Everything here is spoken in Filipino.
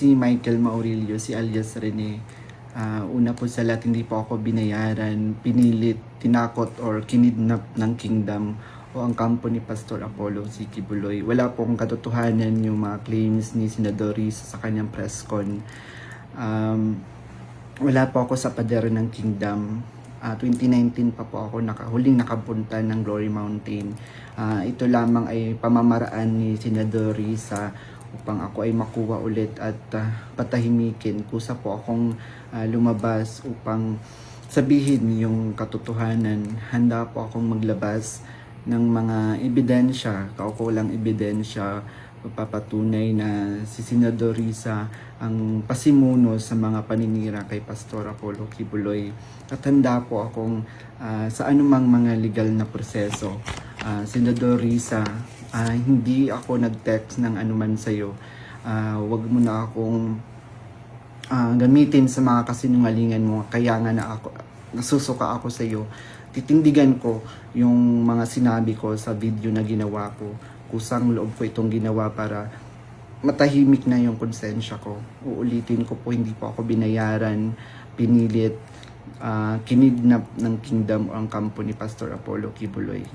si Michael Maurilio, si alias Rene. Una po sa lahat, hindi po ako binayaran, pinilit, tinakot or kinidnap ng Kingdom o ang kampo ni Pastor Apollo C. Kibuloy. Wala pong katotohanan yung mga claims ni Senador Risa sa kanyang press con. Wala po ako sa pader ng Kingdom. 2019 pa po ako huling nakapunta ng Glory Mountain. Ito lamang ay pamamaraan ni Senador Risa upang ako ay makuha ulit at patahimikin. Kusa po akong lumabas upang sabihin yung katotohanan. Handa po akong maglabas ng mga ebidensya, kaukulang ebidensya, papatunay na si Senador Risa ang pasimuno sa mga paninira kay Pastor Apollo Kibuloy. At handa po akong sa anumang mga legal na proseso. Senador Risa, hindi ako nag-text ng anuman sa'yo. Wag mo na akong gamitin sa mga kasinungalingan mo. Kaya nga nasusuka ako sa'yo. Titindigan ko yung mga sinabi ko sa video na ginawa ko. Kusang loob ko itong ginawa para matahimik na yung konsensya ko. Uulitin ko po, hindi po ako binayaran, pinilit, kinidnap ng Kingdom o ang kampo ni Pastor Apollo Kibuloy.